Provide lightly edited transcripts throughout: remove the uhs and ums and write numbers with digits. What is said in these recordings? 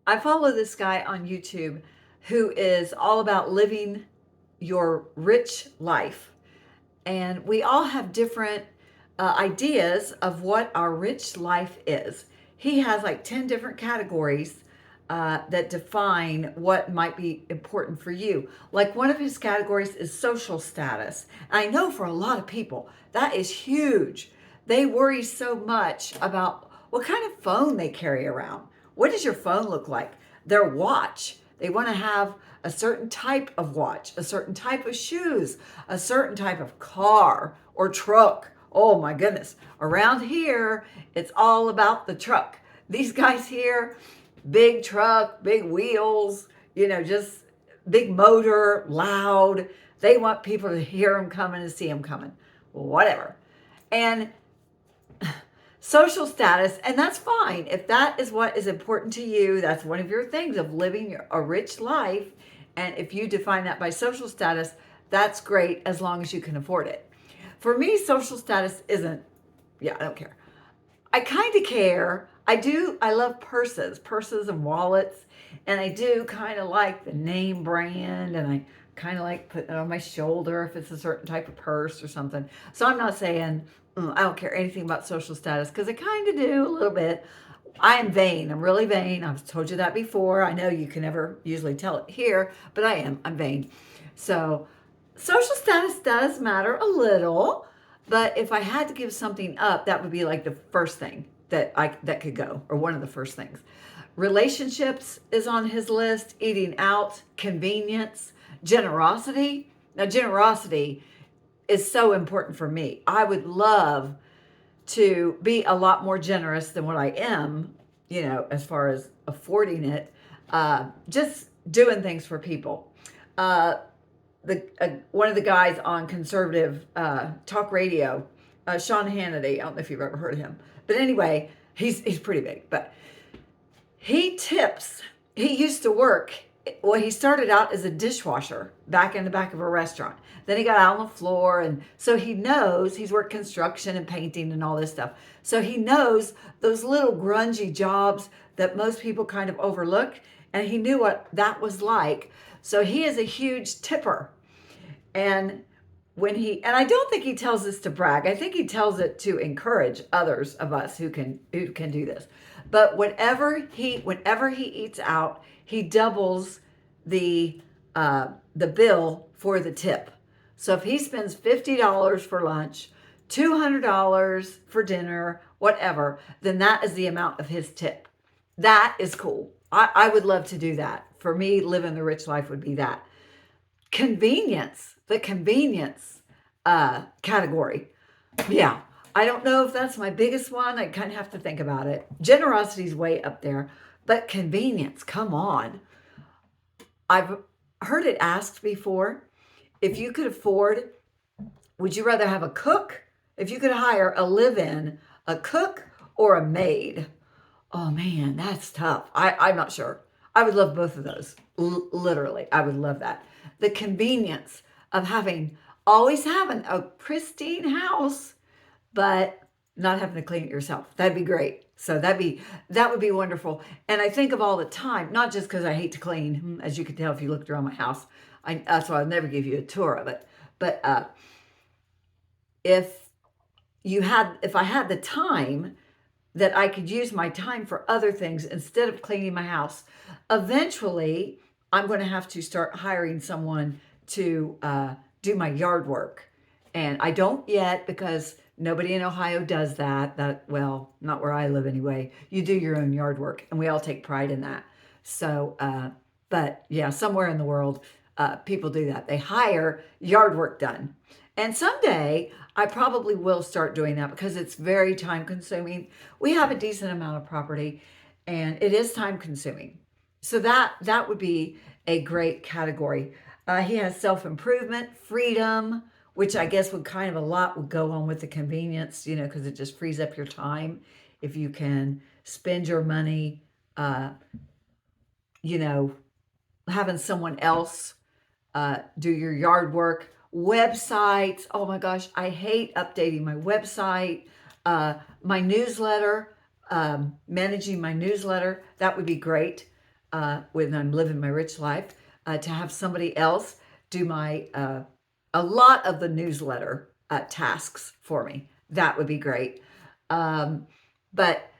I follow this guy on YouTube who is all about living your rich life. And we all have different ideas of what our rich life is. He has like 10 different categories that define what might be important for you. Like one of his categories is social status. I know for a lot of people, that is huge. They worry so much about what kind of phone they carry around. What does your phone look like? Their watch. They want to have a certain type of watch, a certain type of shoes, a certain type of car or truck. Oh my goodness. Around here, it's all about the truck. These guys here, big truck, big wheels, just big motor, loud. They want people to hear them coming and see them coming. Whatever. And social status, and that's fine. If that is what is important to you, that's one of your things of living a rich life. And if you define that by social status, that's great as long as you can afford it. For me, social status isn't, yeah, I don't care. I kind of care. I love purses and wallets. And I do kind of like the name brand. And I kind of like putting it on my shoulder if it's a certain type of purse or something. So I'm not saying I don't care anything about social status because I kind of do a little bit. I am vain. I'm really vain. I've told you that before. I know you can never usually tell it here, but I am. I'm vain. So social status does matter a little. But if I had to give something up, that would be like the first thing that could go, or one of the first things. Relationships is on his list, eating out, convenience, generosity. Now, generosity is so important for me. I would love to be a lot more generous than what I am, as far as affording it, just doing things for people. One of the guys on conservative talk radio, Sean Hannity. I don't know if you've ever heard of him, but anyway, he's pretty big. But he tips. He used to work. Well, he started out as a dishwasher back in the back of a restaurant. Then he got out on the floor, and so he knows he's worked construction and painting and all this stuff. So he knows those little grungy jobs that most people kind of overlook, and he knew what that was like. So he is a huge tipper. And and I don't think he tells this to brag. I think he tells it to encourage others of us who can do this. But whenever he eats out, he doubles the bill for the tip. So if he spends $50 for lunch, $200 for dinner, whatever, then that is the amount of his tip. That is cool. I would love to do that. For me, living the rich life would be that. Convenience, the convenience category. Yeah, I don't know if that's my biggest one. I kind of have to think about it. Generosity is way up there, but convenience, come on. I've heard it asked before, if you could afford, would you rather have a cook? If you could hire a live-in, a cook, or a maid? Oh man, that's tough. I'm not sure. I would love both of those. Literally, I would love that. The convenience of always having a pristine house, but not having to clean it yourself. That'd be great. So that would be wonderful. And I think of all the time, not just because I hate to clean, as you can tell if you looked around my house. That's why I'll never give you a tour of it. But if I had the time that I could use my time for other things instead of cleaning my house, eventually I'm going to have to start hiring someone to do my yard work. And I don't yet because nobody in Ohio does that. Well, not where I live anyway. You do your own yard work, and we all take pride in that. So, but yeah, somewhere in the world, people do that. They hire yard work done. And someday I probably will start doing that because it's very time consuming. We have a decent amount of property and it is time consuming. So that would be a great category. He has self-improvement, freedom, which I guess would kind of a lot would go on with the convenience, because it just frees up your time if you can spend your money, having someone else do your yard work. Websites, oh my gosh, I hate updating my website. My newsletter, managing my newsletter, that would be great. when I'm living my rich life, to have somebody else do a lot of the newsletter tasks for me. That would be great. Um, but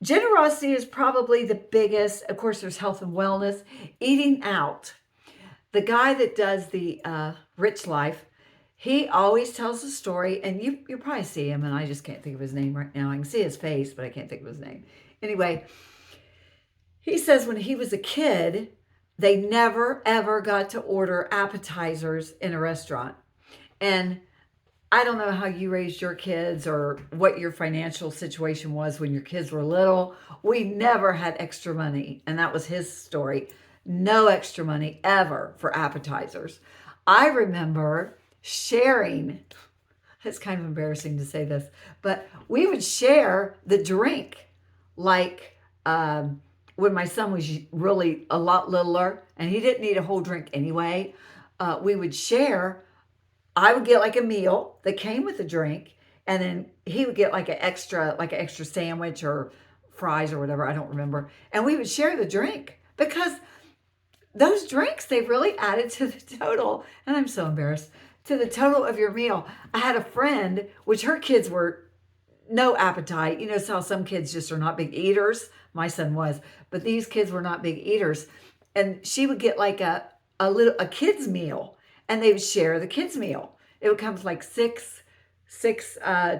generosity is probably the biggest. Of course, there's health and wellness, eating out. The guy that does the rich life, he always tells a story, and you probably see him, and I just can't think of his name right now. I can see his face, but I can't think of his name. Anyway, he says when he was a kid, they never ever got to order appetizers in a restaurant. And I don't know how you raised your kids or what your financial situation was when your kids were little. We never had extra money. And that was his story. No extra money ever for appetizers. I remember sharing, it's kind of embarrassing to say this, but we would share the drink. Like when my son was really a lot littler and he didn't need a whole drink anyway, we would share. I would get like a meal that came with a drink, and then he would get like an extra sandwich or fries or whatever, I don't remember. And we would share the drink because those drinks, they really added to the total. And I'm so embarrassed, to the total of your meal. I had a friend, which her kids were no appetite. You know how some kids just are not big eaters? My son was, but these kids were not big eaters. And she would get like a kid's meal, and they would share the kids' meal. It would come with like six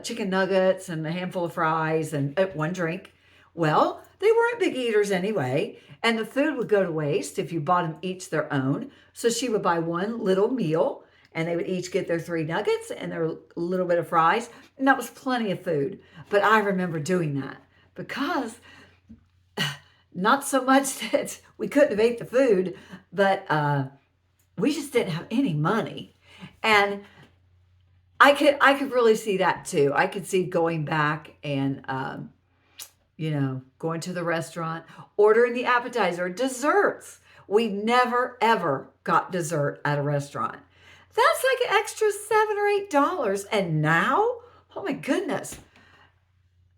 chicken nuggets and a handful of fries and one drink. Well, they weren't big eaters anyway, and the food would go to waste if you bought them each their own. So she would buy one little meal, and they would each get their 3 nuggets and their little bit of fries, and that was plenty of food. But I remember doing that because not so much that we couldn't have ate the food, but we just didn't have any money. And I could really see that too. I could see going back and going to the restaurant, ordering the appetizer, desserts. We never ever got dessert at a restaurant. That's like an extra $7 or $8. And now, oh my goodness,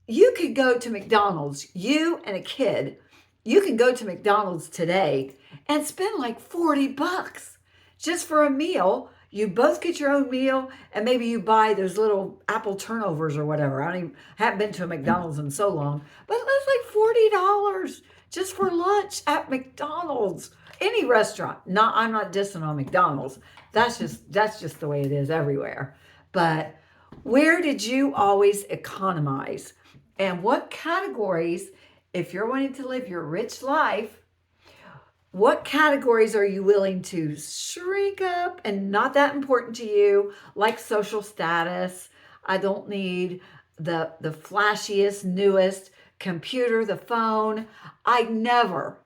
you could go to McDonald's, you and a kid, you can go to McDonald's today and spend like $40 just for a meal. You both get your own meal, and maybe you buy those little apple turnovers or whatever. Haven't been to a McDonald's in so long, but that's like $40 just for lunch at McDonald's. Any restaurant. I'm not dissing on McDonald's. That's just the way it is everywhere. But where did you always economize? And what categories, if you're wanting to live your rich life, what categories are you willing to shrink up and not that important to you, like social status? I don't need the flashiest, newest computer, the phone. I never.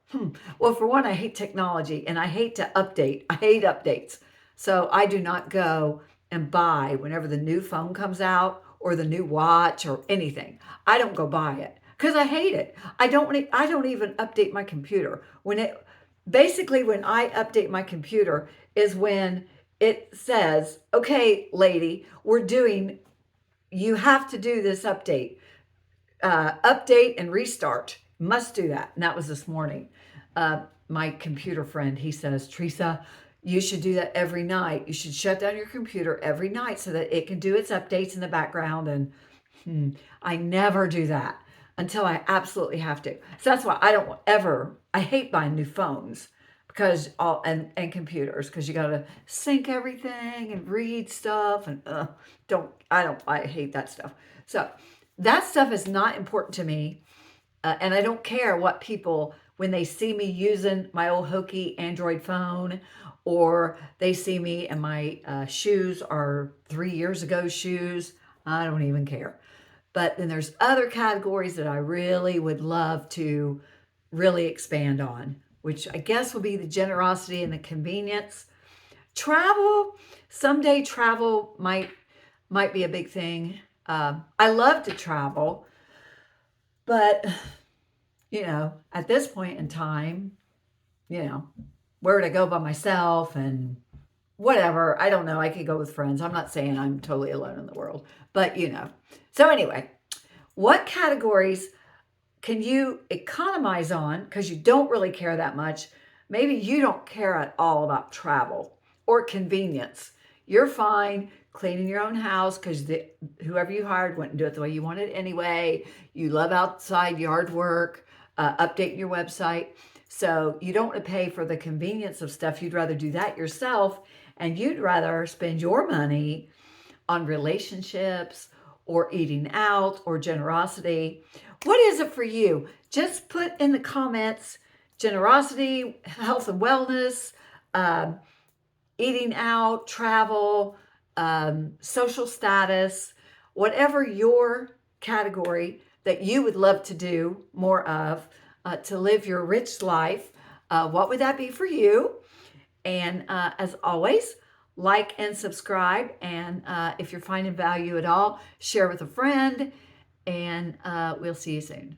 Well, for one, I hate technology and I hate to update. I hate updates. So I do not go and buy whenever the new phone comes out or the new watch or anything. I don't go buy it because I hate it. I don't even update my computer. When I update my computer is when it says, okay, lady, you have to do this update. Update and restart. Must do that. And that was this morning. My computer friend, he says, Teresa, you should do that every night. You should shut down your computer every night so that it can do its updates in the background. And I never do that until I absolutely have to. So that's why I hate buying new phones because and computers, because you got to sync everything and read stuff and I hate that stuff. So that stuff is not important to me. And I don't care what people, when they see me using my old hokey Android phone, or they see me and my shoes are 3 years ago shoes, I don't even care. But then there's other categories that I really would love to really expand on, which I guess will be the generosity and the convenience. Travel, someday travel might be a big thing. I love to travel, but at this point in time, where would I go by myself and whatever? I don't know. I could go with friends. I'm not saying I'm totally alone in the world, but So anyway, what categories can you economize on, because you don't really care that much? Maybe you don't care at all about travel or convenience. You're fine cleaning your own house because whoever you hired wouldn't do it the way you wanted anyway. You love outside yard work, updating your website. So you don't want to pay for the convenience of stuff. You'd rather do that yourself, and you'd rather spend your money on relationships or eating out or generosity. What is it for you? Just put in the comments generosity, health and wellness, um, eating out, travel, social status, whatever your category that you would love to do more of to live your rich life. What would that be for you? And as always, like and subscribe. And if you're finding value at all, share with a friend. And we'll see you soon.